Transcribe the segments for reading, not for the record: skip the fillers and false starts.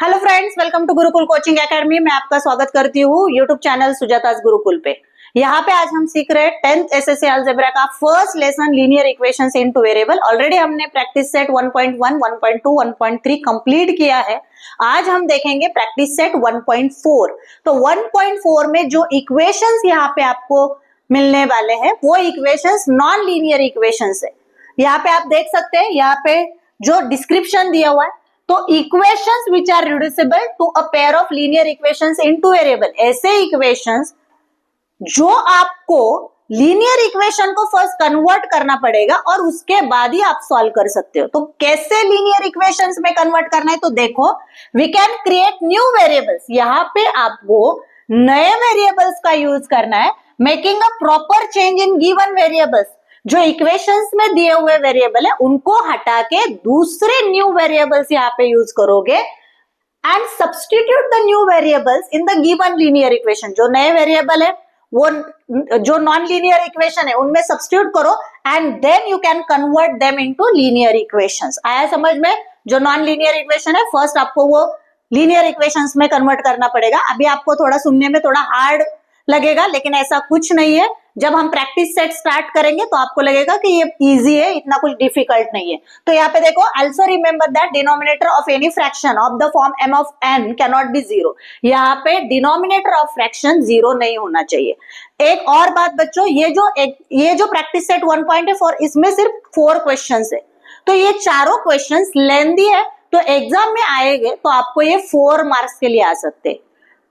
Hello friends, welcome to Gurukul coaching academy. मैं आपका स्वागत करती हूँ यूट्यूब चैनल सुजाताज गुरुकुल पे। यहाँ पे आज हम सीख रहे हैं 10th एसएससी अलजेब्रा का first lesson linear equations in two variable. Already हमने प्रैक्टिस सेट 1.1, 1.2, 1.3 कंप्लीट किया है। आज हम देखेंगे प्रैक्टिस सेट 1.4। तो 1.4 में जो इक्वेशंस यहाँ पे आपको मिलने वाले हैं वो इक्वेशंस नॉन लीनियर इक्वेशंस है। यहाँ पे आप देख सकते हैं, यहाँ पे जो डिस्क्रिप्शन दिया हुआ है, तो equations which are reducible to a pair of linear equations in two variable, ऐसे इक्वेशंस जो आपको लीनियर इक्वेशन को फर्स्ट कन्वर्ट करना पड़ेगा और उसके बाद ही आप सॉल्व कर सकते हो। तो कैसे लीनियर इक्वेशंस में कन्वर्ट करना है, तो देखो, we can create new variables. यहाँ पे आपको नए वेरिएबल्स का यूज करना है, making a proper change in given variables. जो इक्वेशंस में दिए हुए वेरिएबल है उनको हटा के दूसरे न्यू वेरिएबल्स यहाँ पे यूज करोगे and substitute the new variables in the given linear equation. जो नए वेरिएबल है वो जो नॉन लीनियर इक्वेशन है उनमें सब्स्टिट्यूट करो and then you can convert them into linear equations. आया समझ में? जो नॉन लीनियर इक्वेशन है फर्स्ट आपको वो लीनियर इक्वेशंस में कन्वर्ट करना पड़ेगा। अभी आपको थोड़ा सुनने में थोड़ा हार्ड लगेगा, लेकिन ऐसा कुछ नहीं है। जब हम प्रैक्टिस सेट स्टार्ट करेंगे तो आपको लगेगा कि ये इजी है, इतना कुछ डिफिकल्ट नहीं है। तो यहाँ पे देखो, also remember that denominator of any fraction of the form m of n can not be zero. यहाँ पे डिनोमिनेटर ऑफ फ्रैक्शन जीरो नहीं होना चाहिए। एक और बात बच्चों, ये जो प्रैक्टिस सेट 1.4 इसमें सिर्फ 4 क्वेश्चन है, तो ये चारों क्वेश्चन लेंथी है, तो एग्जाम में आएंगे तो आपको ये 4 मार्क्स के लिए आ सकते हैं।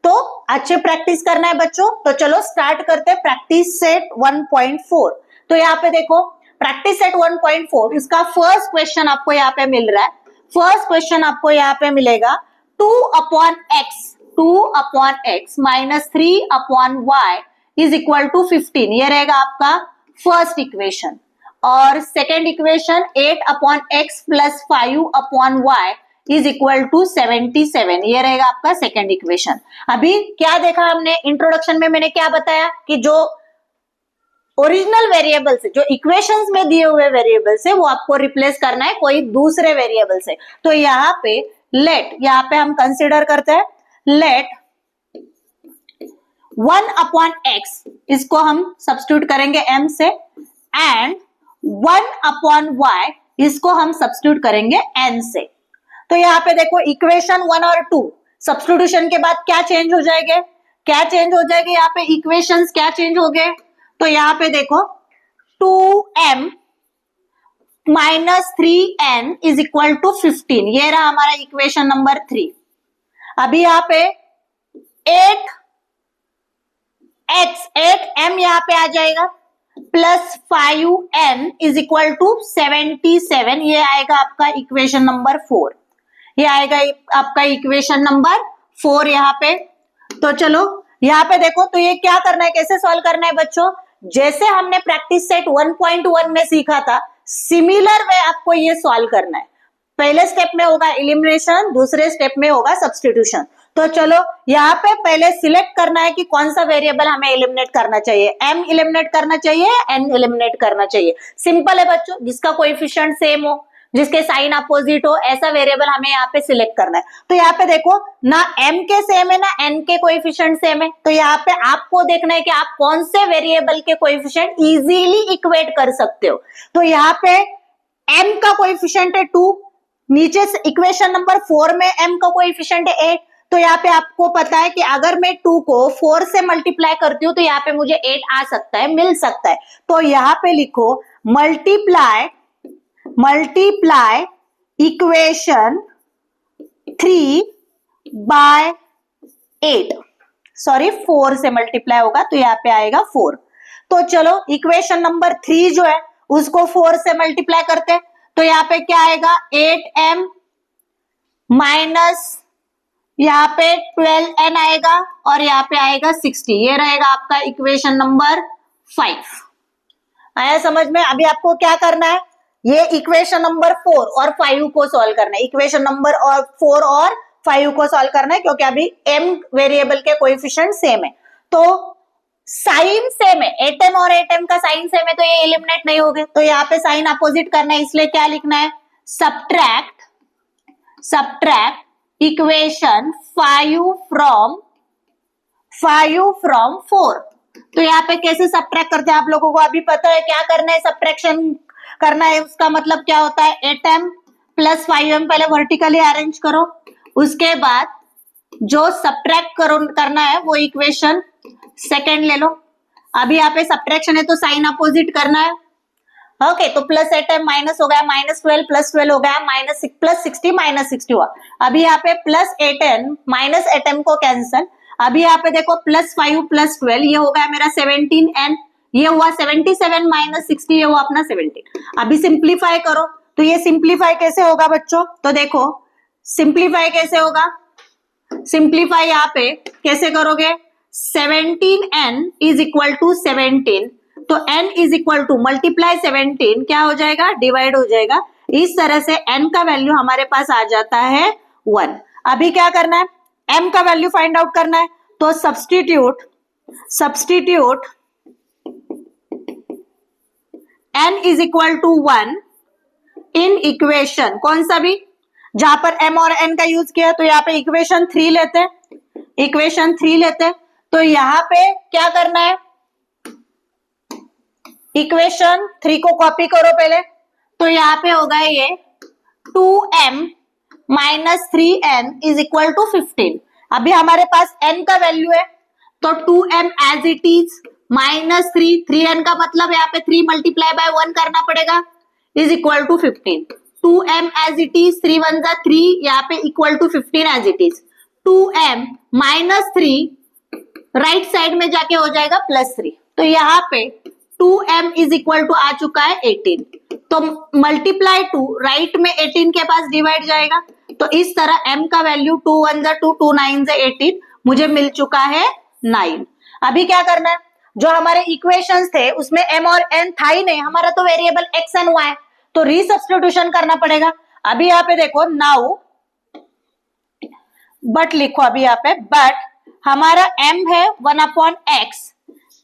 तो अच्छे प्रैक्टिस करना है बच्चों। तो चलो स्टार्ट करते हैं प्रैक्टिस सेट 1.4। तो यहाँ पे देखो, प्रैक्टिस सेट 1.4 इसका फर्स्ट क्वेश्चन आपको यहाँ पे मिल रहा है। फर्स्ट क्वेश्चन आपको यहाँ पे मिलेगा 2/x minus 3/y is equal to 15। ये रहेगा आपका फर्स्ट इक्वेशन। और second equation 8/x plus 5/y is equal to 77। ये रहेगा आपका सेकेंड इक्वेशन। अभी क्या देखा हमने इंट्रोडक्शन में, मैंने क्या बताया कि जो ओरिजिनल वेरिएबल्स है, जो इक्वेशंस में दिए हुए वेरिएबल्स है, वो आपको रिप्लेस करना है कोई दूसरे वेरिएबल से। तो यहाँ पे यहाँ पे हम कंसिडर करते हैं लेट 1/x, इसको हम सब्स्टिट्यूट करेंगे m से, एंड 1/y इसको हम सब्स्टिट्यूट करेंगे n से। तो यहाँ पे देखो, इक्वेशन 1 और 2 सब्स्टिट्यूशन के बाद क्या चेंज हो जाएंगे, यहाँ पे इक्वेशंस क्या चेंज हो गए। तो यहाँ पे देखो 2m minus 3n is equal to 15। ये रहा हमारा इक्वेशन नंबर 3। अभी यहाँ पे 8m यहाँ पे आ जाएगा plus 5n is equal to 77। ये आएगा आपका इक्वेशन नंबर 4। ये आएगा आपका इक्वेशन नंबर 4 यहाँ पे। तो चलो यहाँ पे देखो, तो ये क्या करना है, कैसे सॉल्व करना है बच्चों, जैसे हमने प्रैक्टिस सेट 1.1 में सीखा था, सिमिलर वे आपको ये सॉल्व करना है। पहले स्टेप में होगा एलिमिनेशन, दूसरे स्टेप में होगा सब्स्टिट्यूशन। तो चलो यहाँ पे पहले सिलेक्ट करना है कि कौन सा वेरिएबल हमें एलिमिनेट करना चाहिए, m एलिमिनेट करना चाहिए या n एलिमिनेट करना चाहिए। सिंपल है बच्चों, जिसका कोएफिशिएंट सेम हो, जिसके साइन अपोजिट हो, ऐसा वेरिएबल हमें यहाँ पे सिलेक्ट करना है। तो यहाँ पे देखो, ना m के सेम है ना n के कोएफिशिएंट सेम है। तो यहाँ पे आपको देखना है कि आप कौन से वेरिएबल के कोएफिशिएंट इजीली इक्वेट कर सकते हो। तो यहाँ पे m का कोएफिशिएंट है 2, नीचे से इक्वेशन नंबर 4 में m का कोएफिशिएंट है 8। तो यहाँ पे आपको पता है कि अगर मैं 2 को 4 से मल्टीप्लाई करती हूँ तो यहाँ पे मुझे 8 आ सकता है, मिल सकता है। तो यहाँ पे लिखो मल्टीप्लाई इक्वेशन 3 बाय 8, सॉरी 4 से मल्टीप्लाई होगा तो यहाँ पे आएगा 4। तो चलो इक्वेशन नंबर 3 जो है उसको 4 से मल्टीप्लाई करते हैं। तो यहाँ पे क्या आएगा, 8m माइनस यहाँ पे 12n आएगा और यहाँ पे आएगा 60। ये रहेगा आपका इक्वेशन नंबर 5। आया समझ में? अभी आपको क्या करना है, ये इक्वेशन नंबर 4 और 5 को सॉल्व करना है। इक्वेशन नंबर 4 और 5 को सॉल्व करना है, क्योंकि अभी m वेरिएबल के कोएफिशिएंट सेम है। तो साइन सेम है, 8m और 8m का साइन सेम है, तो ये एलिमिनेट नहीं होंगे। तो यहाँ पे साइन अपोजिट करना है, इसलिए क्या लिखना है, सब्ट्रैक्ट इक्वेशन 5 फ्रॉम 4। तो यहाँ पे कैसे सब्ट्रैक्ट करते हैं आप लोगों को अभी पता है क्या करना है, सब्ट्रैक्शन करना है। उसका मतलब क्या होता है, 8m प्लस 5m पहले वर्टिकली अरेंज करो, उसके बाद जो सब्ट्रैक्ट करना है वो इक्वेशन सेकेंड ले लो। अभी यहाँ पे सब्ट्रैक्शन है तो साइन अपोजिट करना है। ओके, तो प्लस 8m माइनस हो गया, -12 प्लस 12 हो गया, प्लस 60 -60 हुआ। अभी यहाँ पे प्लस 8m माइनस 8m को कैंसल। अभी यहाँ पे देखो प्लस 5 प्लस 12 ये हो गया मेरा 17n, ये हुआ 77 माइनस 60 ये हुआ अपना 17। अभी सिंप्लीफाई करो तो ये सिंप्लीफाई कैसे होगा बच्चों, तो देखो सिंप्लीफाई कैसे होगा, सिंप्लीफाई यहाँ पे कैसे करोगे, 17n इज इक्वल टू 17, तो n is equal to multiply 17 क्या हो जाएगा, डिवाइड हो जाएगा। इस तरह से n का वैल्यू हमारे पास आ जाता है 1। अभी क्या करना है, m का वैल्यू फाइंड आउट करना है, तो substitute n is equal to 1 in equation कौन सा भी, जहां पर m और n का यूज किया तो यहाँ पे इक्वेशन 3 लेते, तो यहाँ पे क्या करना है, इक्वेशन 3 को कॉपी करो पहले, तो यहाँ पे होगा ये 2m minus 3n is equal to 15। अभी हमारे पास n का वैल्यू है तो 2m as it is minus 3n का मतलब यहाँ पे 3 मल्टीप्लाई बाय 1 करना पड़ेगा is equal to 15। 2m as it is 3 1 जा 3 यहाँ पे equal to 15 as it is, 2m minus 3 right side में जाके हो जाएगा प्लस 3, तो यहाँ पे 2m इज इक्वल टू आ चुका है 18, तो मल्टीप्लाई 2 राइट में 18 के पास डिवाइड जाएगा, तो इस तरह m का वैल्यू 2 1 जा 2 2 9 जा 18 मुझे मिल चुका है 9। अभी क्या करना है, जो हमारे इक्वेशंस थे उसमें m और n था ही नहीं, हमारा तो वेरिएबल x एंड y, तो रीसब्स्टिट्यूशन करना पड़ेगा। अभी यहाँ पे देखो नाउ बट लिखो, अभी यहाँ पे बट हमारा m है 1/x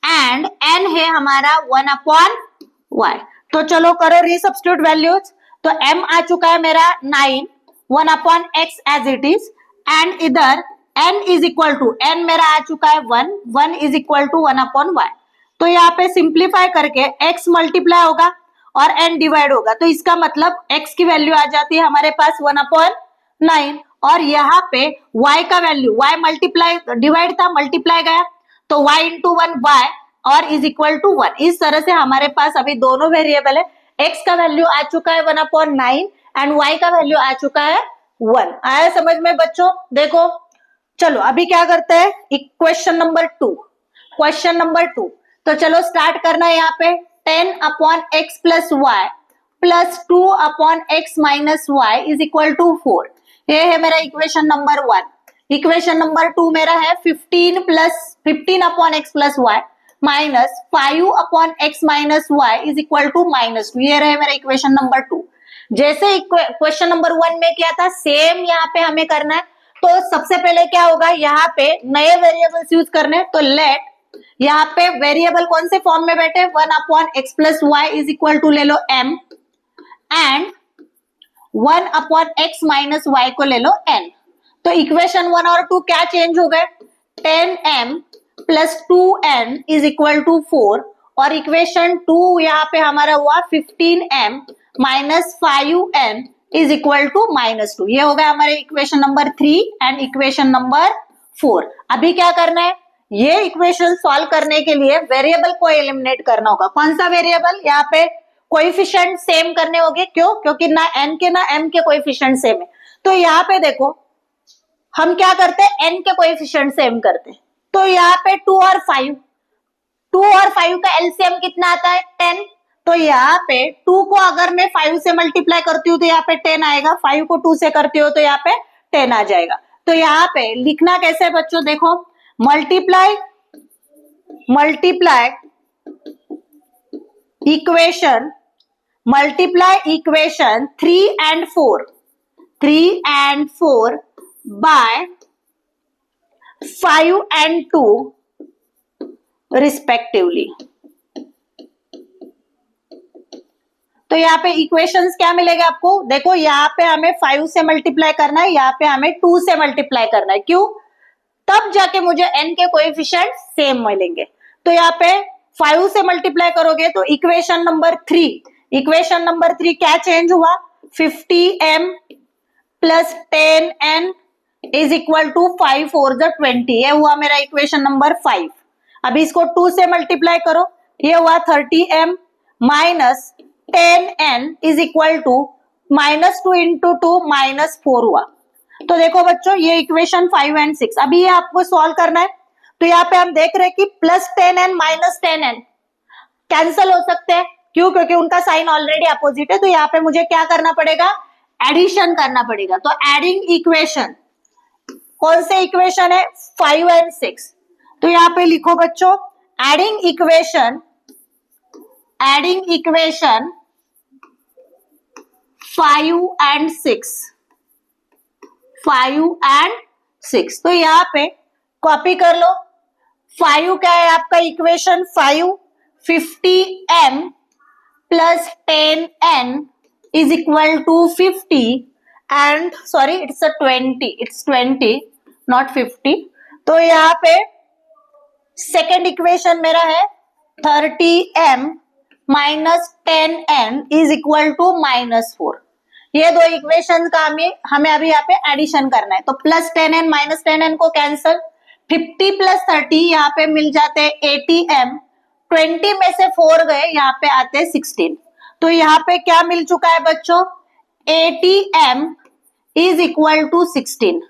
एंड n है हमारा 1/y, तो चलो करो रीसब्स्टिट्यूट वैल्यूज, तो m आ चुका है मेरा 9 1/x as it is, and इधर n is equal to n मेरा आ चुका है 1 इज इक्वल टू 1/y, तो यहाँ पे सिंप्लीफाई करके x मल्टीप्लाई होगा और n डिवाइड होगा, तो इसका मतलब x की वैल्यू आ जाती है हमारे पास 1/9, और यहाँ पे y का वैल्यू y मल्टीप्लाई डिवाइड था मल्टीप्लाई गया तो y इंटू 1 y और इज इक्वल टू 1। इस तरह से हमारे पास अभी दोनों वेरिएबल है, x का वैल्यू आ चुका है 1/9 एंड y का वैल्यू आ चुका है 1। आया समझ में बच्चों, देखो चलो अभी क्या करते हैं, क्वेश्चन नंबर 2, तो चलो स्टार्ट करना है। यहाँ पे 10/x plus y plus 2/x minus y is equal to 4, ये है मेरा इक्वेशन नंबर 1। इक्वेशन नंबर 2 मेरा है 15/x plus y minus 5/x minus y is equal to -2, ये रहे मेरा इक्वेशन नंबर 2। जैसे क्वेश्चन नंबर 1 में किया था सेम यहाँ पे हमें करना है, तो सबसे पहले क्या होगा, यहाँ पे नए वेरिएबल्स यूज करने, तो लेट यहाँ पे वेरिएबल कौन से फॉर्म में बैठे, 1/x plus y is equal to ले लो m and 1/x minus y को ले लो n, तो इक्वेशन 1 और 2 क्या चेंज हो गए, 10m plus 2n is equal to 4, और इक्वेशन 2 यहाँ पे हमारा हुआ 15m minus 5n is equal to -2, ये हो गया हमारे equation number 3 and equation number 4। अभी क्या करना है, ये इक्वेशन सॉल्व करने के लिए वेरिएबल को एलिमिनेट करना होगा। कौन सा वेरिएबल, यहाँ पे कोएफिशिएंट सेम करने होंगे, क्यों, क्योंकि ना n के ना m के कोएफिशिएंट सेम है, तो यहाँ पे देखो हम क्या करते हैं, n के कोएफिशिएंट सेम करते हैं, तो यहाँ पे 2 और 5 का एलसीएम कितना आता है 10, तो यहाँ पे 2 को अगर मैं 5 से मल्टीप्लाई करती हूँ तो यहाँ पे 10 आएगा, 5 को 2 से करती हूँ तो यहाँ पे 10 आ जाएगा। तो यहाँ पे लिखना कैसे बच्चों, देखो multiply equation 3 and 4 by 5 and 2 respectively। तो यहाँ पे इक्वेशंस क्या मिलेगा आपको, देखो यहाँ पे हमें 5 से मल्टीप्लाई करना है, यहाँ पे हमें 2 से मल्टीप्लाई करना है, क्यों, तब जाके मुझे n के कोएफिशिएंट सेम मिलेंगे। तो यहाँ पे 5 से मल्टीप्लाई करोगे तो इक्वेशन नंबर 3 क्या चेंज हुआ, 50m plus 10n is equal to 5 4 20, ये हुआ मेरा इक्वेशन नंबर 5। अभी इसको 2 से मल्टीप्लाई करो, ये हुआ 30m minus 10n is equal to -2 into 2 -4 हुआ। तो देखो बच्चों ये इक्वेशन 5 एंड 6, अभी ये आपको सॉल्व करना है। तो यहाँ पे हम देख रहे हैं कि plus 10n minus 10n cancel हो सकते हैं, क्यों, क्योंकि उनका साइन ऑलरेडी अपोजिट है। तो यहाँ पे मुझे क्या करना पड़ेगा, एडिशन करना पड़ेगा। तो एडिंग इक्वेशन, कौन से इक्वेशन है, 5 एंड 6। तो यहाँ पे लिखो बच्चों, एडिंग इक्वेशन 5 एंड 6। तो यहाँ पे कॉपी कर लो, 5 क्या है आपका equation 5, 50m plus 10n is equal to 50 and sorry it's 20 not 50। तो यहाँ पे सेकेंड इक्वेशन मेरा है 30m minus 10n is equal to -4। ये दो इक्वेशन का हमें अभी यहाँ पे एडिशन करना है। तो प्लस 10n माइनस 10n को कैंसल, 50 प्लस 30 यहाँ पे मिल जाते हैं 80m, 20 में से 4 गए, यहाँ पे आते हैं 16। तो यहाँ पे क्या मिल चुका है बच्चों, 80m इज इक्वल टू 16।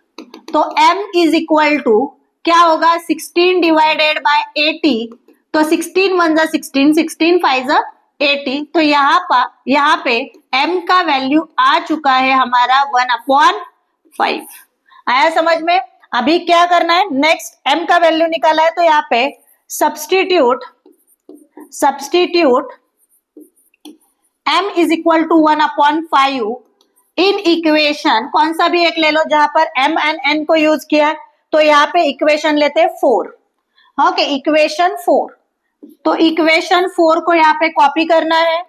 तो m इज इक्वल टू क्या होगा, 16 डिवाइडेड बाय 80। तो 16 1 जा 16, 16 5 जा 80। तो यहाँ पे m का वैल्यू आ चुका है हमारा 1/5। आया समझ में। अभी क्या करना है, नेक्स्ट m का वैल्यू निकाला है तो यहाँ पे substitute m is equal to 1/5 in equation, कौन सा भी एक ले लो जहां पर m एंड n को यूज किया है। तो यहाँ पे इक्वेशन लेते हैं 4, ओके, इक्वेशन 4। तो इक्वेशन 4 को यहाँ पे कॉपी करना है,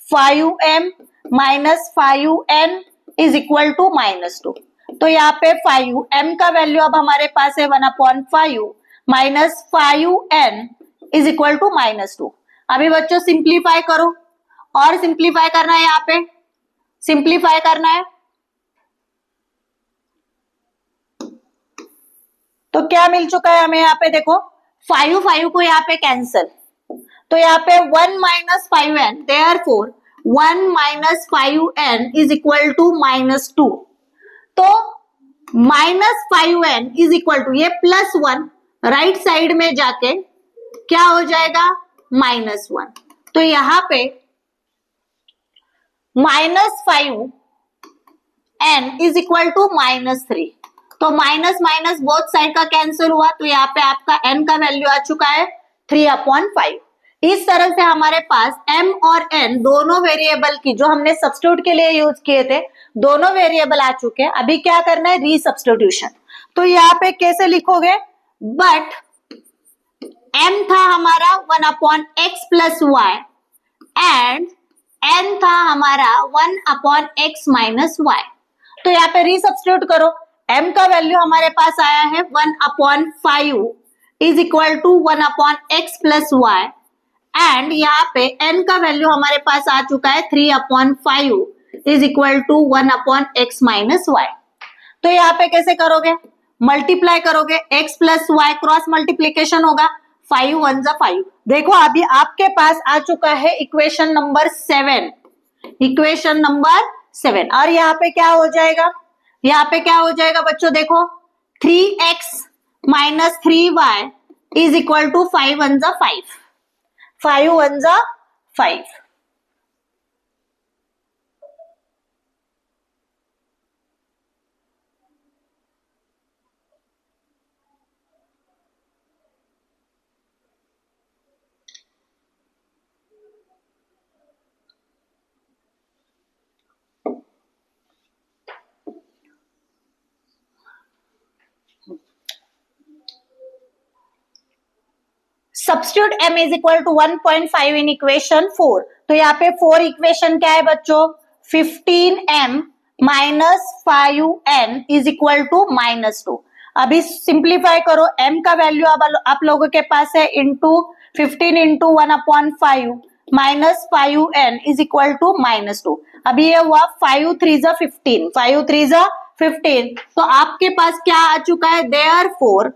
5m minus 5n is equal to -2। तो यहाँ पे 5m का वैल्यू अब हमारे पास है 1/5 minus 5n is equal to -2। अभी बच्चों सिंप्लीफाई करो, और सिंप्लीफाई करना है, यहाँ पे सिंप्लीफाई करना है। तो क्या मिल चुका है हमें यहाँ पे, देखो 5 को यहाँ पे कैंसल, तो यहाँ पे 1 minus 5n, therefore 1 minus 5n is equal to -2। तो -5n इज इक्वल टू ये +1 राइट साइड में जाके क्या हो जाएगा, -1। तो यहाँ पे -5n इज इक्वल टू -3। तो माइनस माइनस बोथ साइड का कैंसिल हुआ, तो यहाँ पे आपका n का वैल्यू आ चुका है 3/5। इस तरह से हमारे पास m और n दोनों वेरिएबल की, जो हमने सब्स्टिट्यूट के लिए यूज किए थे, दोनों वेरिएबल आ चुके हैं। अभी क्या करना है, रीसब्स्टिट्यूशन। तो यहाँ पे कैसे लिखोगे, बट m था हमारा 1/x plus y and n था हमारा 1/x माइनस y। तो यहाँ पे रीसब्स्टिट्यूट करो, m का वैल्यू हमारे पास आया है 1/5 is equal to 1/x plus y and यहाँ पे n का वैल्यू हमारे पास आ चुका है 3/5 is equal to 1/x minus y। तो यहाँ पे कैसे करोगे, मल्टीप्लाई करोगे, x plus y cross multiplication होगा, 5 1 जा 5। देखो अभी आपके पास आ चुका है इक्वेशन नंबर 7, इक्वेशन नंबर 7। और यहाँ पे क्या हो जाएगा, यहाँ पे क्या हो जाएगा बच्चों, देखो 3x minus 3y is equal to 5 1 जा 5, 5 1 जा 5। Substitute m is equal to 1.5 in equation 4। तो यहाँ पे 4 इक्वेशन क्या है बच्चों, 15m minus 5n is equal to -2। अभी सिंप्लीफाई करो, m का वैल्यू अब आप लोगों के पास है into 15 into 1/5 minus 5n is equal to -2। अभी ये हुआ 5 3 15, 5 3 15। तो आपके पास क्या आ चुका है, therefore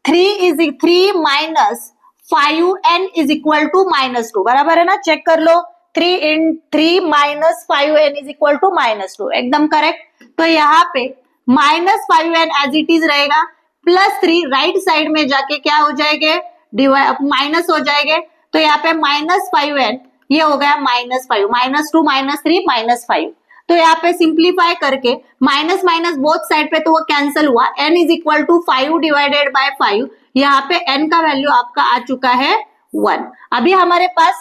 3 minus 5n is equal to -2। बराबर है ना, चेक कर लो, 3 minus 5n is equal to -2, एकदम करेक्ट। तो यहाँ पे -5n एज इट इज रहेगा, +3 राइट साइड में जाके क्या हो जाएंगे, माइनस हो जाएंगे। तो यहाँ पे -5n ये हो गया -5, -2 -3 -5। तो यहाँ पे सिंप्लीफाई करके माइनस माइनस बोथ साइड पे तो वो कैंसिल हुआ, n is equal to 5 divided by 5। यहाँ पे n का वैल्यू आपका आ चुका है 1। अभी हमारे पास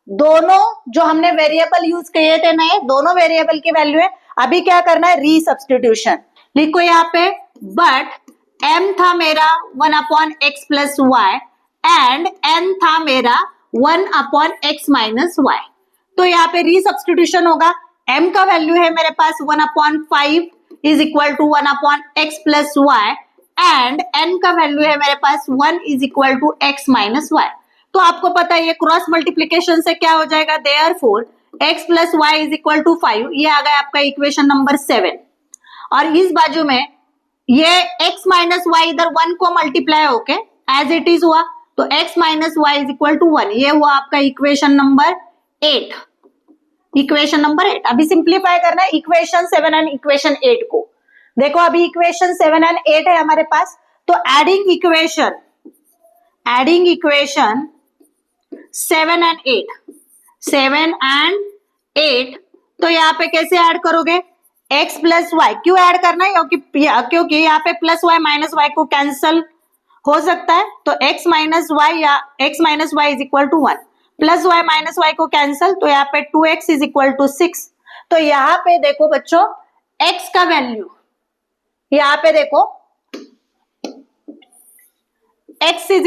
दोनों जो हमने वेरिएबल यूज किए थे नए, दोनों वेरिएबल की वैल्यू है। अभी क्या करना है, रीसब्स्टिट्यूशन लिखो यहाँ पे, बट m था मेरा 1/x plus y and n था मेरा 1/x माइनस y। तो यहाँ पे रीसब्स्टिट्यूशन होगा, m का वैल्यू है मेरे पास 1/5 is equal to 1/x plus y and n का वैल्यू है मेरे पास 1 is equal to x minus y। तो आपको पता है ये क्रॉस मल्टीप्लीकेशन से क्या हो जाएगा, therefore x plus y is equal to 5। ये आ गया आपका इक्वेशन नंबर 7। और इस बाजू में ये x माइनस y इधर 1 को मल्टीप्लाई होके एज इट इज हुआ, तो x minus y is equal to 1। ये हुआ आपका इक्वेशन नंबर 8। इक्वेशन नंबर 8 अभी सिंप्लीफाई करना है इक्वेशन 7 एंड इक्वेशन 8 को। देखो अभी इक्वेशन 7 एंड 8 है हमारे पास, तो एडिंग इक्वेशन 7 एंड 8, तो यहाँ पे कैसे ऐड करोगे, x प्लस वाई। क्यों ऐड करना है, क्योंकि यहाँ पे प्लस वाई माइनस वाई को कैंसल हो सकता है, तो x माइनस वाई या x minus y is equal to 1, plus y minus y को कैंसल, तो यहाँ पे 2x इज इक्वल टू 6। तो यहाँ पे देखो बच्चों x का वैल्यू, यहाँ पे देखो x is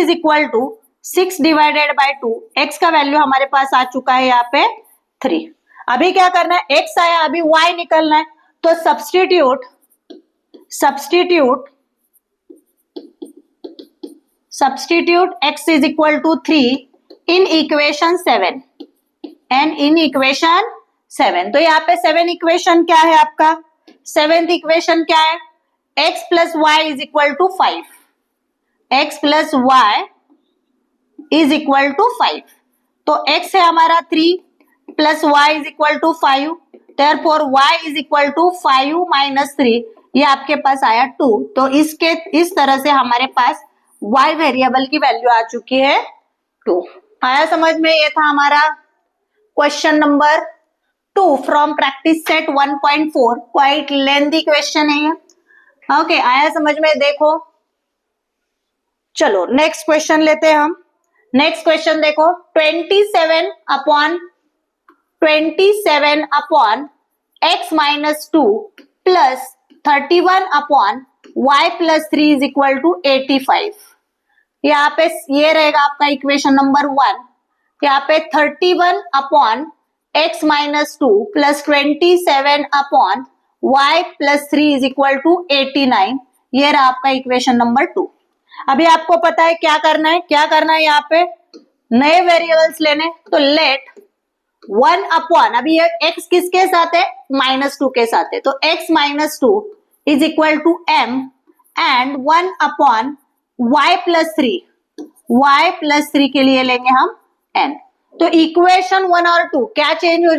equal to 6 divided by 2, x का वैल्यू हमारे पास आ चुका है यहाँ पे 3। अभी क्या करना है, x आया, अभी y निकलना है, तो substitute x is equal to 3 in equation 7 and in equation 7। तो यहाँ पे 7 इक्वेशन क्या है आपका, 7th इक्वेशन क्या है, x plus y is equal to 5, x plus y is equal to 5। तो x है हमारा 3 plus y is equal to 5, therefore y is equal to 5 minus 3, ये आपके पास आया 2। तो इस तरह से हमारे पास y वेरिएबल की वैल्यू आ चुकी है 2। आया समझ में, ये था हमारा question number 2 from practice set 1.4। Quite lengthy question है ये, ओके। आया समझ में, देखो चलो नेक्स्ट क्वेश्चन लेते हैं हम। नेक्स्ट क्वेश्चन देखो, 27 upon x minus 2 plus 31 upon y plus 3 is equal to 85। यहाँ पे ये रहेगा आपका इक्वेशन नंबर 1। यहाँ पे 31 upon x minus 2 plus 27 upon y plus 3 is equal to 89, ये रहा आपका इक्वेशन नंबर 2। अभी आपको पता है क्या करना है, यहाँ पे नए वेरिएबल्स लेने, तो लेट 1 अपॉन, अभी ये x किसके साथ है, -2 के साथ है, तो x minus 2 is equal to m and 1 upon y plus 3 के लिए लेंगे हम n। तो इक्वेशन 1 और 2 क्या चेंज हो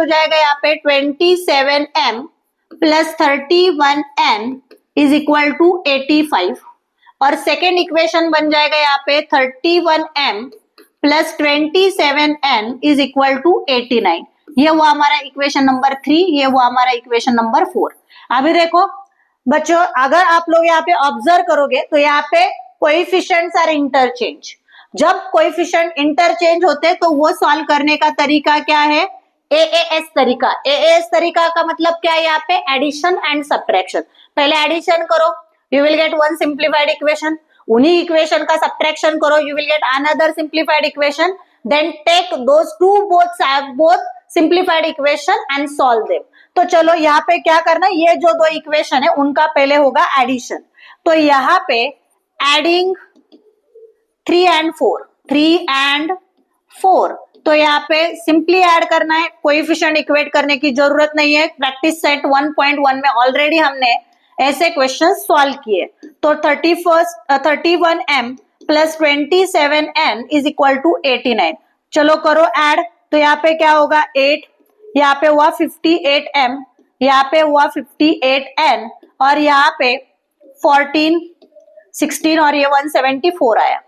जाएगा, यहाँ पे 27m plus 31n is equal to 85, और सेकेंड इक्वेशन बन जाएगा यहाँ पे 31m plus 27n is equal to 89। ये हुआ हमारा इक्वेशन नंबर 3, ये हुआ हमारा इक्वेशन नंबर 4। अभी देखो बच्चों, अगर आप लोग यहाँ पे ऑब्जर्व करोगे तो यहाँ पे कोएफिशिएंट्स आर इंटरचेंज। जब कोएफिशिएंट इंटरचेंज होते तो वो सॉल्व करने का तरीका क्या है, एएएस तरीका। एएएस तरीका का मतलब क्या है, यहाँ पे एडिशन एंड सब्ट्रैक्शन। पहले एडिशन करो, you will get one simplified equation, उन्हीं इक्वेशन का सब्ट्रैक्शन करो, you will get another simplified equation, then take those to both simplified equation and solve them. तो चलो यहाँ पे क्या करना है, ये जो दो इक्वेशन है उनका पहले होगा एडिशन। तो यहाँ पे एडिंग 3 and 4, तो यहाँ पे सिंपली ऐड करना है, कोएफिशिएंट इक्वेट करने की जरूरत नहीं है। प्रैक्टिस सेट 1.1 में ऑलरेडी हमने ऐसे क्वेश्चन सॉल्व किए। तो 31m plus 27n is equal to 89। चलो करो ऐड। तो यहाँ पे क्या होगा 8, यहाँ पे हुआ 58m, यहाँ पे हुआ 58n, और यहाँ पे 14, 16 और ये 174 आया।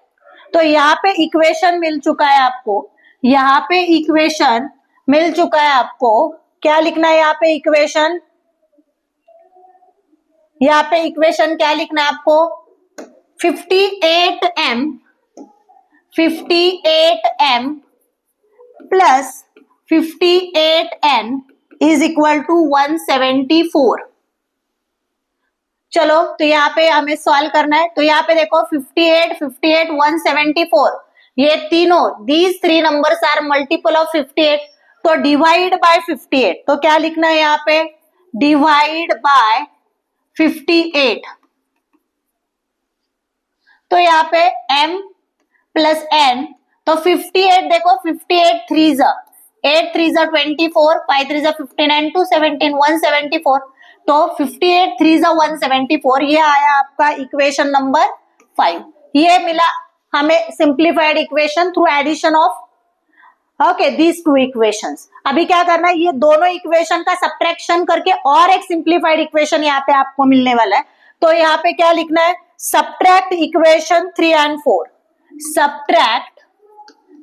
तो यहाँ पे इक्वेशन मिल चुका है आपको, यहाँ पे इक्वेशन मिल चुका है आपको। क्या लिखना है यहाँ पे इक्वेशन, यहाँ पे इक्वेशन क्या लिखना है आपको, 58m plus 58n is equal to 174। चलो तो यहाँ पे हमें सॉल्व करना है। तो यहाँ पे देखो 58, 58, 174, ये तीनों, these three numbers are multiple of 58, तो डिवाइड बाय 58। तो क्या लिखना है यहाँ पे, डिवाइड बाय 58। तो यहाँ पे m प्लस n, तो 58 देखो 58 3 जा 8 3 जा 24, 5 3 जा 59, 2 17, 174। तो 58 3 जा 174, ये आया आपका इक्वेशन नंबर 5। ये मिला हमें simplified equation through addition of okay these two equations. अभी क्या करना है, ये दोनों इक्वेशन का सब्ट्रैक्शन करके और एक सिंप्लीफाइड इक्वेशन यहाँ पे आपको मिलने वाला है। तो यहाँ पे क्या लिखना है, subtract equation 3 and 4,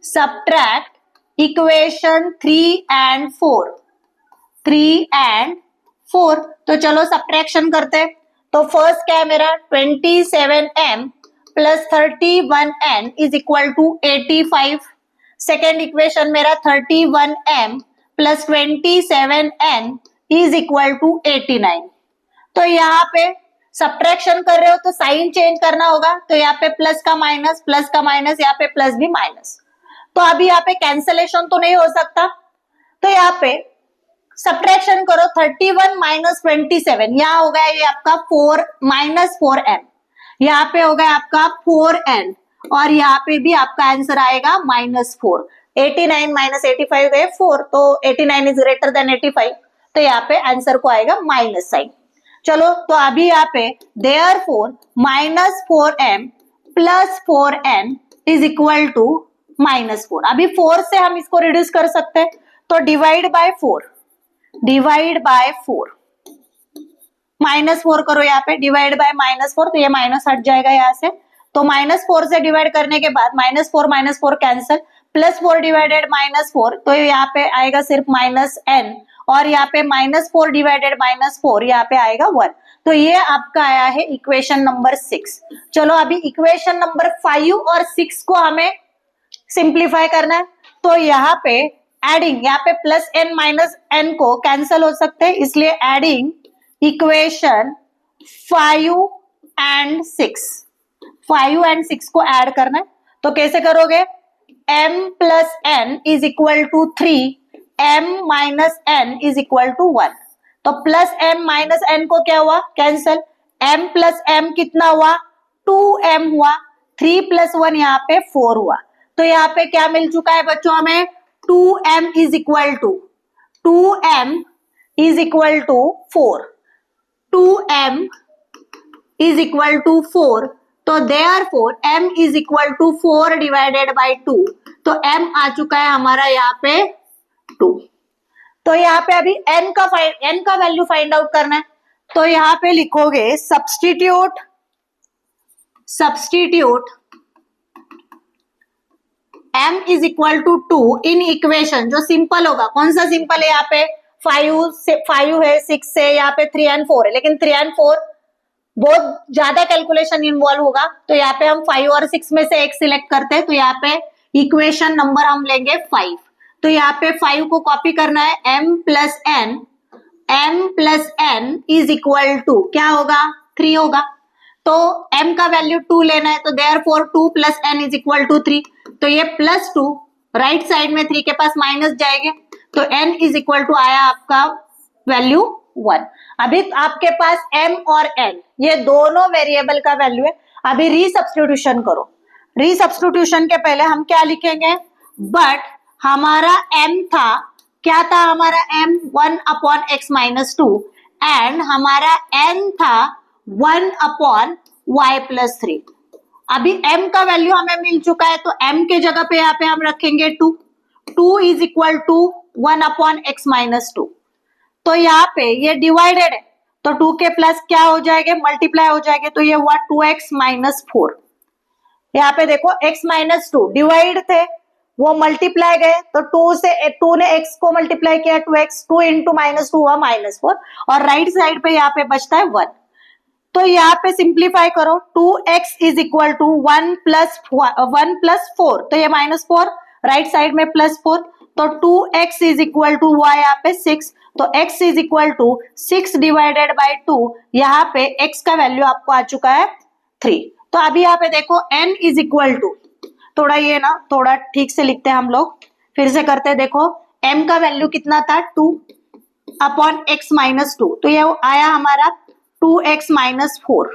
subtract equation 3 and 4। तो चलो सब्ट्रैक्शन करते हैं। तो फर्स्ट क्या है मेरा, 27m plus 31n is equal to 85। Second equation मेरा 31m plus 27n is equal to 89। तो यहाँ पे सब्ट्रैक्शन कर रहे हो तो साइन चेंज करना होगा। तो यहाँ पे प्लस का माइनस, यहाँ पे प्लस भी माइनस। तो अभी यहाँ पे कैंसलेशन तो नहीं हो सकता, तो यहाँ पे सब्ट्रैक्शन करो। 31 माइनस 27, यहाँ हो गया ये आपका 4 माइनस 4m, यहाँ पे हो गया आपका 4n, और यहाँ पे भी आपका आंसर आएगा -4। 89 माइनस 85 गए 4, तो 89 इज ग्रेटर देन 85, तो यहाँ पे आंसर को आएगा माइनस साइन। चलो तो अभी यहाँ पे therefore -4m plus 4n is equal to -4। अभी 4 से हम इसको रिड्यूस कर सकते हैं, तो डिवाइड बाय 4, -4 करो यहाँ पे, डिवाइड बाय -4, तो ये माइनस हट जाएगा यहाँ से। तो -4 से डिवाइड करने के बाद -4 कैंसिल, +4 डिवाइडेड -4, तो यहाँ पे आएगा सिर्फ -n, और यहाँ पे -4 डिवाइडेड -4, यहाँ पे आएगा 1। तो ये आपका आया है इक्वेशन नंबर 6। चलो अभी इक्वेशन नंबर 5 और 6 को हमें सिंप्लीफाई करना है। तो यहाँ पे एडिंग, यहाँ पे प्लस n माइनस n को कैंसिल हो सकते हैं, इसलिए एडिंग इक्वेशन 5 and 6 को ऐड करना है। तो कैसे करोगे, m plus n is equal to 3, m minus n is equal to 1। तो प्लस m माइनस n को क्या हुआ, कैंसिल, m प्लस m कितना हुआ, 2m हुआ, 3 प्लस 1 यहाँ पे 4 हुआ। तो यहाँ पे क्या मिल चुका है बच्चों हमें, 2m is equal to 4, 2m is equal to 4। तो therefore m is equal to 4 divided by 2, तो m आ चुका है हमारा यहाँ पे 2। तो यहाँ पे अभी n का वैल्यू फाइंड आउट करना है। तो यहाँ पे लिखोगे substitute m is equal to 2 in equation, जो सिंपल होगा। कौन सा सिंपल है, यहाँ पे 5 है, 6 है, यहाँ पे 3 and 4 है, लेकिन 3 and 4 बहुत ज्यादा कैलकुलेशन इन्वॉल्व होगा। तो यहाँ पे हम 5 और 6 में से एक सिलेक्ट करते हैं। तो यहाँ पे इक्वेशन नंबर हम लेंगे 5। तो यहाँ पे 5 को कॉपी करना है, m plus n is equal to क्या होगा, 3 होगा। तो m का वैल्यू 2 लेना है, तो therefore 2 plus n is equal to 3, तो ये +2 राइट साइड में 3 के पास माइनस जाएंगे, तो n इज इक्वल टू आया आपका वैल्यू 1। अभी आपके पास m और n ये दोनों वेरिएबल का वैल्यू है। अभी रीसब्स्टिट्यूशन करो। रीसब्स्टिट्यूशन के पहले हम क्या लिखेंगे, बट हमारा m था, क्या था हमारा m 1/x-2 एंड हमारा n था 1/y+3। अभी m का वैल्यू हमें मिल चुका है, तो m के जगह पे यहाँ पे हम रखेंगे 2। 2 इज इक्वल टू 1/x-2। तो यहाँ पे ये डिवाइडेड है, तो 2 के प्लस क्या हो जाएंगे, मल्टीप्लाई हो जाएंगे, तो ये हुआ 2x-4। यहाँ पे देखो x-2 डिवाइड थे, वो मल्टीप्लाई गए, तो 2 ने x को मल्टीप्लाई किया, 2x, 2 इंटू -2 हुआ -4, और राइट साइड पे यहाँ पे बचता है 1। तो यहाँ पे सिंप्लीफाई करो, 2x is equal to 1 plus 4, तो ये -4, राइट साइड में +4, तो 2x इज इक्वल टू हुआ यहाँ पे 6, तो x is equal to 6 divided by 2, यहाँ पे x का वैल्यू आपको आ चुका है 3। तो अभी यहाँ पे देखो n इज इक्वल टू, थोड़ा ये ना थोड़ा ठीक से लिखते हैं हम लोग, फिर से करते हैं। देखो m का वैल्यू कितना था, 2/x-2, तो ये आया हमारा 2x-4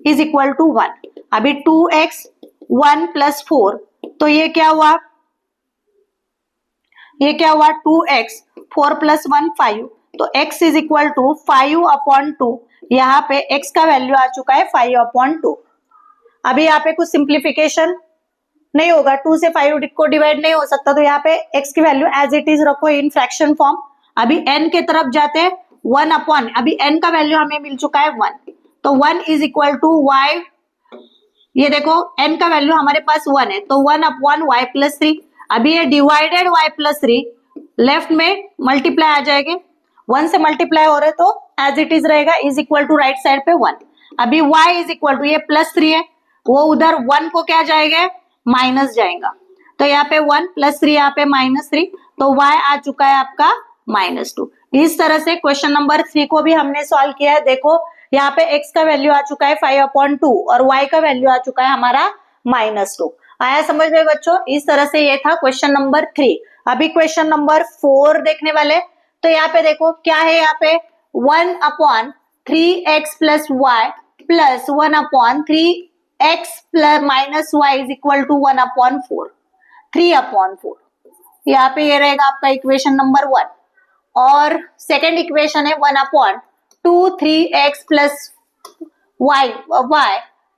इज इक्वल टू 1। अभी 2x 1 प्लस 4, तो ये क्या हुआ, 2x 4 प्लस 1 5, तो x इज इक्वल टू 5/2, यहाँ पे x का वैल्यू आ चुका है 5/2। अभी यहाँ पे कुछ सिंप्लीफिकेशन नहीं होगा, 2 से 5 को डिवाइड नहीं हो सकता, तो यहाँ पे x की वैल्यू एज इट इज रखो इन फ्रैक्शन फॉर्म। अभी n के तरफ जाते हैं, 1/, अभी n का वैल्यू हमें मिल चुका है 1, तो 1 इज इक्वल टू y, ये देखो n का वैल्यू हमारे पास 1 है, तो 1/y+3। अभी ये डिवाइडेड y+3 लेफ्ट में मल्टीप्लाई आ जाएंगे, 1 से मल्टीप्लाई हो रहे, तो एज इट इज रहेगा, is equal to right side पे 1। अभी y इज इक्वल टू, ये +3 है, वो उधर 1 को क्या जाएगा, माइनस जाएगा, तो यहाँ पे 1 + 3, यहाँ पे -3, तो y आ चुका है आपका -2। इस तरह से क्वेश्चन नंबर 3 को भी हमने सॉल्व किया है। देखो यहाँ पे x का वैल्यू आ चुका है 5/2 और y का वैल्यू आ चुका है हमारा -2। आया समझ में बच्चों? इस तरह से ये था क्वेश्चन नंबर 3। अभी क्वेश्चन नंबर 4 देखने वाले, तो यहाँ पे देखो क्या है, यहाँ पे 1/3x + y + 1/3x - y is equal to 1/4, 3/4। यहाँ पे ये रहेगा आपका इक्वेशन नंबर 1। और सेकेंड इक्वेशन है 1/2 3x + y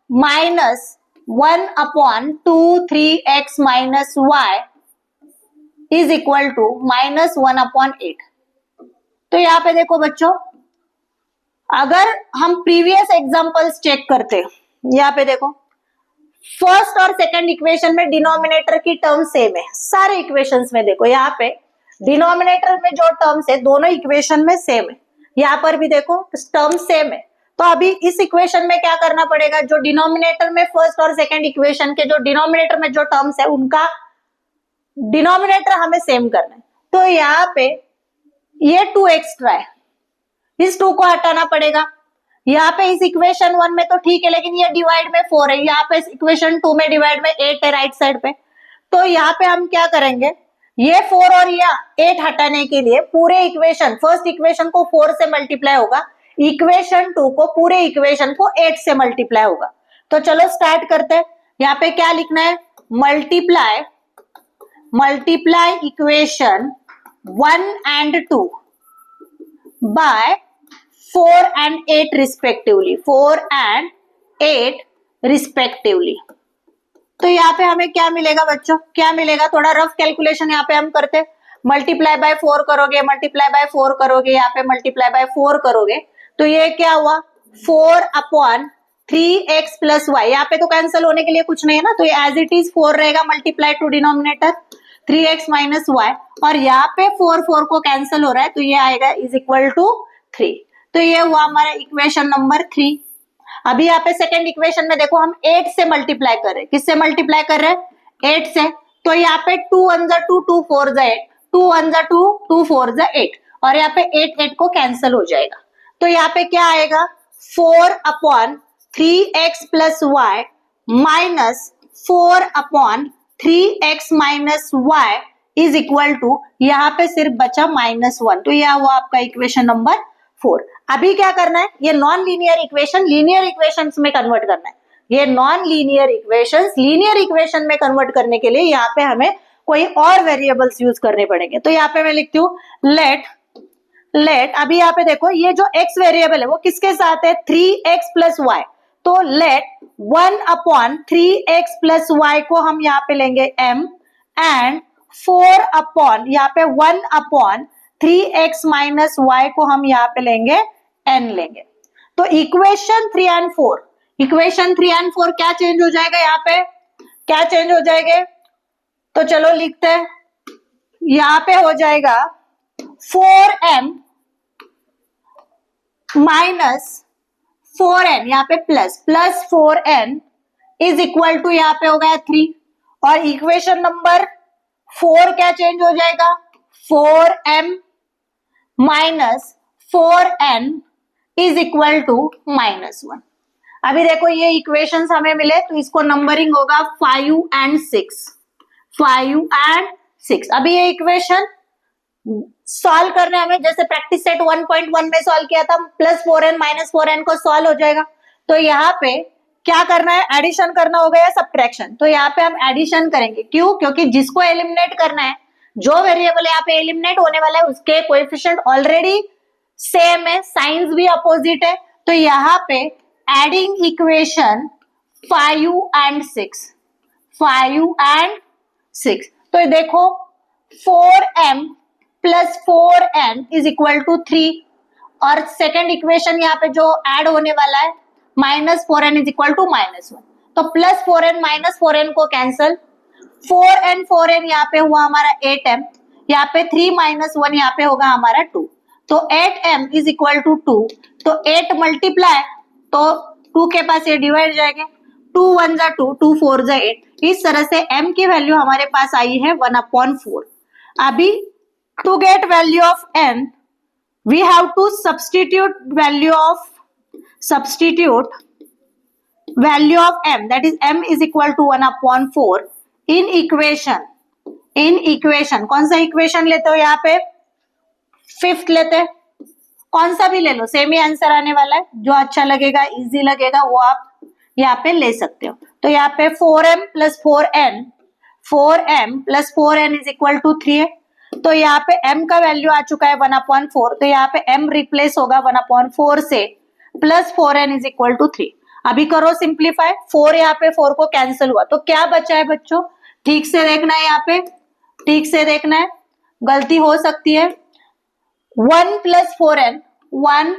minus 1/2 3x - y is equal to -1/8। तो यहाँ पे देखो बच्चों, अगर हम प्रीवियस एग्जांपल्स चेक करते, यहाँ पे देखो फर्स्ट और सेकंड इक्वेशन में डिनोमिनेटर की टर्म सेम है, सारे इक्वेशंस में देखो यहाँ पे डिनोमिनेटर में जो टर्म्स है दोनों इक्वेशन में सेम है, यहाँ पर भी देखो टर्म सेम है। तो अभी इस इक्वेशन में क्या करना पड़ेगा, जो डिनोमिनेटर में फर्स्ट और सेकंड इक्वेशन के जो डिनोमिनेटर में जो टर्म्स है उनका डिनोमिनेटर हमें सेम करना है। तो यहाँ पे ये 2 एक्स्ट्रा है, इस 2 को हटाना पड़ेगा। यहाँ पे इस इक्वेशन 1 में तो ठीक है, लेकिन ये डिवाइड में 4 है, यहाँ पे इस इक्वेशन 2 में डिवाइड में 8 है राइट साइड पे। तो यहाँ पे हम क्या करेंगे, ये 4 और ये 8 हटाने के लिए पूरे इक्वेशन, फर्स्ट इक्वेशन को 4 से मल्टीप्लाई होगा, इक्वेशन 2 को पूरे इक्वेशन को 8 से मल्टीप्लाई होगा। तो चलो स्टार्ट करते हैं। यहाँ पे क्या लिखना है, multiply equation 1 and 2 by 4 and 8 respectively, 4 and 8 respectively। तो यहाँ पे हमें क्या मिलेगा बच्चों, क्या मिलेगा, थोड़ा रफ कैलकुलेशन यहाँ पे हम करते, मल्टीप्लाई बाय 4 करोगे, मल्टीप्लाई बाय 4 करोगे, यहाँ पे मल्टीप्लाई बाय 4 करोगे, तो ये क्या हुआ 4/3x + y। यहाँ पे तो कैंसिल होने के लिए कुछ नहीं है ना, तो ये एज इट इज 4 रहेगा, multiply two denominator 3x - y, और यहाँ पे 4 को कैंसिल हो रहा है, तो ये आएगा इज इक्वल टू 3। तो ये हुआ हमारा इक्वेशन नंबर 3। अभी यहाँ पे सेकंड इक्वेशन में देखो हम 8 से मल्टीप्लाई कर रहे हैं, किससे मल्टीप्लाई कर रहे हैं, 8 से। तो यहाँ पे 2 1 जा 2, 2 4 जा 8, 2 1 जा 2, 2 4 जा 8, और यहाँ पे 8 को कैंसिल हो जाएगा। तो यहाँ पे क्या आएगा, 4/3 3x plus y minus 4 upon 3x minus y is equal to, यहाँ पे सिर्फ बचा -1, तो यह हुआ आपका इक्वेशन नंबर 4। अभी क्या करना है, ये non linear equation linear equations में कन्वर्ट करना है। ये non linear equations linear equation में कन्वर्ट करने के लिए यहाँ पे हमें कोई और वेरिएबल्स यूज करने पड़ेंगे। तो यहाँ पे मैं लिखती हूँ लेट अभी यहाँ पे देखो ये जो x वेरिएबल है वो किसके साथ है, 3x प्लस वाई। तो let 1 upon 3x plus y को हम यहाँ पे लेंगे m एंड 4 अपॉन यहाँ पे 1 अपॉन 3x माइनस वाई को हम यहाँ पे लेंगे n लेंगे। तो इक्वेशन 3 एंड 4 क्या चेंज हो जाएगा, यहाँ पे क्या चेंज हो जाएंगे, तो चलो लिखते हैं। यहाँ पे हो जाएगा 4m माइनस 4n, यहाँ पे plus 4n is equal to यहाँ पे हो गया 3, और इक्वेशन नंबर 4 क्या चेंज हो जाएगा, 4m minus 4n is equal to -1। अभी देखो ये इक्वेशंस हमें मिले तो इसको नंबरिंग होगा 5 एंड 6। अभी ये इक्वेशन सॉल्व करने हमें जैसे प्रैक्टिस सेट 1.1 में सॉल्व किया था, +4n -4n को सॉल्व हो जाएगा। तो यहाँ पे क्या करना है, एडिशन करना होगा या सब्ट्रैक्शन। तो यहाँ पे हम एडिशन करेंगे, क्यों, क्योंकि जिसको एलिमिनेट करना है, जो वेरिएबल यहाँ पे एलिमिनेट होने वाला है उसके कोएफिशिएंट ऑलरेडी सेम है, साइंस भी अपोजिट है। तो यहाँ पे एडिंग इक्वेशन 5 एंड 6, तो देखो 4m plus 4n is equal to 3, और सेकेंड इक्वेशन यहाँ पे जो ऐड होने वाला है -4n इज इक्वल टू -1। तो +4n -4n को कैंसल, 4n 4n यहाँ पे हुआ हमारा 8m, यहाँ पे 3 -1 यहाँ पे होगा हमारा 2, तो 8m इज इक्वल टू 2। तो 8 मल्टीप्लाई, तो 2 के पास ये डिवाइड जाएंगे, 2 1 जा 2, 2 4 जा 8। इस तरह से m की वैल्यू हमारे पास आई है 1/4। अभी to get value of n we have to substitute value of m, that is m is equal to 1/4 in equation कौन सा इक्वेशन लेते हो, यहाँ पे 5th लेते हैं, कौन सा भी ले लो, सेम ही आंसर आने वाला है। जो अच्छा लगेगा, इजी लगेगा, वो आप यहाँ पे ले सकते हो। तो यहाँ पे 4m plus 4n is equal to 3 है। तो यहाँ पे m का वैल्यू आ चुका है 1/4, तो यहाँ पे m रिप्लेस होगा 1/4 से, plus 4n is equal to 3। अभी करो सिंप्लीफाई, 4 यहाँ पे 4 को कैंसिल हुआ, तो क्या बचा है बच्चों, ठीक से देखना है, यहाँ पे ठीक से देखना है, गलती हो सकती है। 1 plus 4n 1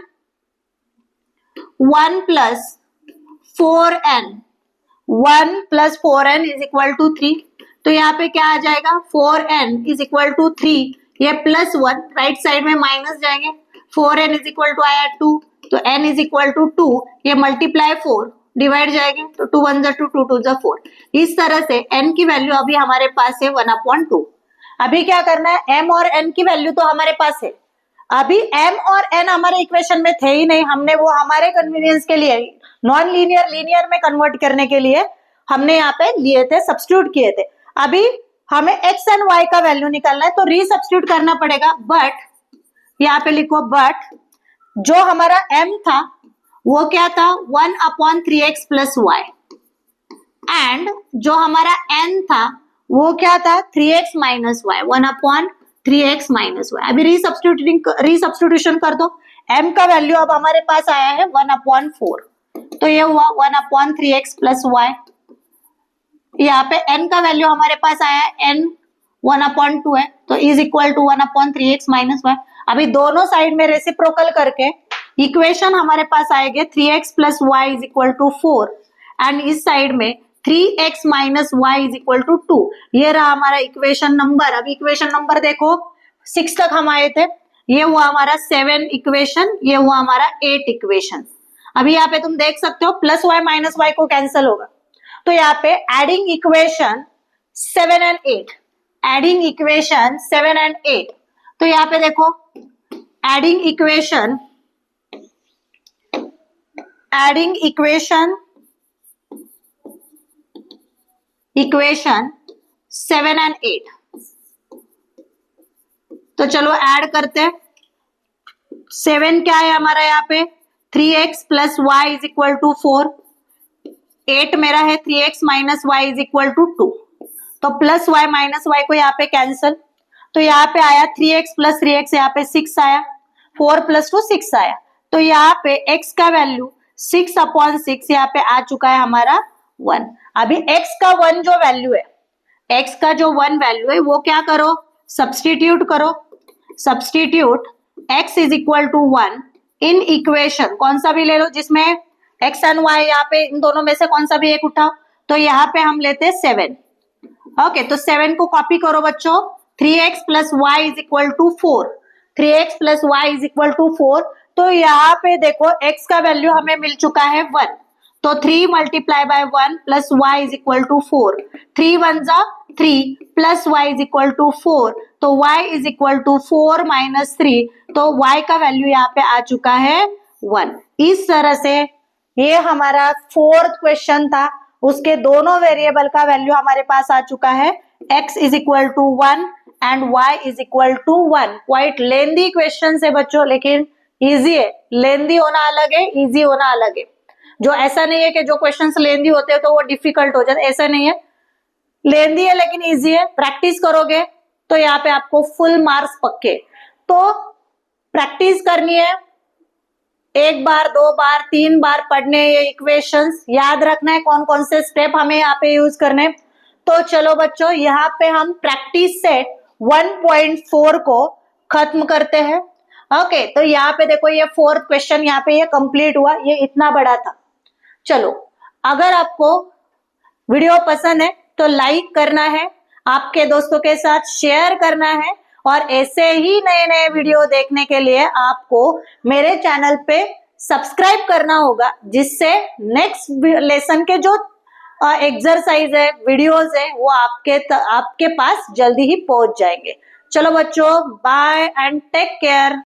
plus 4n is equal to 3। तो यहाँ पे क्या आ जाएगा, 4n इज इक्वल टू 3, ये +1 राइट साइड में माइनस जाएंगे, 4n इज इक्वल टू आया 2, तो n इज इक्वल टू 2, ये मल्टीप्लाई 4 डिवाइड जाएंगे, तो 2 1 जा 2, 2 2 जा 4। इस तरह से n की वैल्यू अभी हमारे पास है 1/2। अभी क्या करना है, m और n की वैल्यू तो हमारे पास है, अभी m और n हमारे इक्वेशन में थे ही नहीं, हमने वो हमारे कन्वीनियंस के लिए नॉन लीनियर में कन्वर्ट करने के लिए हमने यहाँ पे लिए थे, सब्स्टिट्यूट किए थे। अभी हमें x एंड y का वैल्यू निकालना है, तो रीसब्स्टिट्यूट करना पड़ेगा, बट यहाँ पे लिखो, बट जो हमारा m था वो क्या था, 1/3x प्लस वाई, एंड जो हमारा n था वो क्या था, 3x minus Y, 1/3x minus y. अभी रीसब्स्टिट्यूशन कर दो, m का वैल्यू अब हमारे पास आया है 1/4, तो ये हुआ 1/3x प्लस वाई। यहाँ पे n का वैल्यू हमारे पास आया है n 1/2 है, तो is equal to 1/3x minus y. अभी दोनों साइड में रेसिप्रोकल करके इक्वेशन हमारे पास आएगा 3x plus y is equal to 4, and इस साइड में 3x minus y is equal to 2। ये रहा हमारा इक्वेशन नंबर। अब इक्वेशन नंबर देखो, 6 तक हम आए थे, ये हुआ हमारा 7 इक्वेशन, ये हुआ हमारा 8 इक्वेशन। अभी यहाँ पे तुम देख सकते हो प्लस वाई माइनस वाई को कैंसिल होगा, तो यहाँ पे adding equation 7 and 8, adding equation 7 and 8, तो यहाँ पे देखो adding equation adding equation 7 and 8। तो चलो ऐड करते हैं। 7 क्या है हमारा यहाँ पे 3x plus y is equal to 4। 8 मेरा है 3x minus y is equal to 2। तो प्लस वाई माइनस वाई को यहाँ पे कैंसल, तो यहाँ पे आया 3x प्लस 3x, यहाँ पे 6 आया, 4 प्लस 2 6 आया। तो यहाँ पे x का वैल्यू 6/6 यहाँ पे आ चुका है हमारा 1। अभी x का 1 जो वैल्यू है, x का जो 1 वैल्यू है वो क्या करो, सब्सटीट्यूट करो। Substitute x is equal to 1 in equation, कौन सा भी ले लो जिसमें x एंड y, यहाँ पे इन दोनों में से कौन सा भी एक उठाओ। तो यहाँ पे हम लेते हैं 7। ओके, तो 7 को कॉपी करो बच्चों। 3x plus y is equal to 4। 3x plus y is equal to 4। तो यहाँ पे देखो x का वैल्यू हमें मिल चुका है 1। तो 3 multiply by 1 plus y is equal to 4। 3 1 जा 3 plus y is equal to 4। तो y is equal to 4 minus 3। तो y का वैल्यू यहाँ पे आ चुका है 1। इस तरह से ये हमारा 4th क्वेश्चन था, उसके दोनों वेरिएबल का वैल्यू हमारे पास आ चुका है। x is equal to 1 and y is equal to 1। Quite lengthy question है बच्चों, लेकिन इजी है। लेंदी होना अलग है, इजी होना अलग है। जो ऐसा नहीं है कि जो क्वेश्चंस लेंदी होते हैं तो वो डिफिकल्ट हो जाते, ऐसा नहीं है। लेंदी है लेकिन इजी है, प्रैक्टिस करोगे तो यहाँ पे आपको फुल मार्क्स पक्के। तो प्रैक्टिस करनी है, 1 बार 2 बार 3 बार पढ़ने ये इक्वेशंस, याद रखना है कौन कौन से स्टेप हमें यहाँ पे यूज करने। तो चलो बच्चों यहाँ पे हम प्रैक्टिस से 1.4 को खत्म करते हैं। ओके, तो यहाँ पे देखो ये 4th क्वेश्चन यहाँ पे ये कंप्लीट हुआ, ये इतना बड़ा था। चलो, अगर आपको वीडियो पसंद है तो लाइक करना है, आपके दोस्तों के साथ शेयर करना है, और ऐसे ही नए नए वीडियो देखने के लिए आपको मेरे चैनल पे सब्सक्राइब करना होगा, जिससे नेक्स्ट लेसन के जो एक्सरसाइज है, वीडियोस है, वो आपके पास जल्दी ही पहुंच जाएंगे। चलो बच्चों, बाय एंड टेक केयर।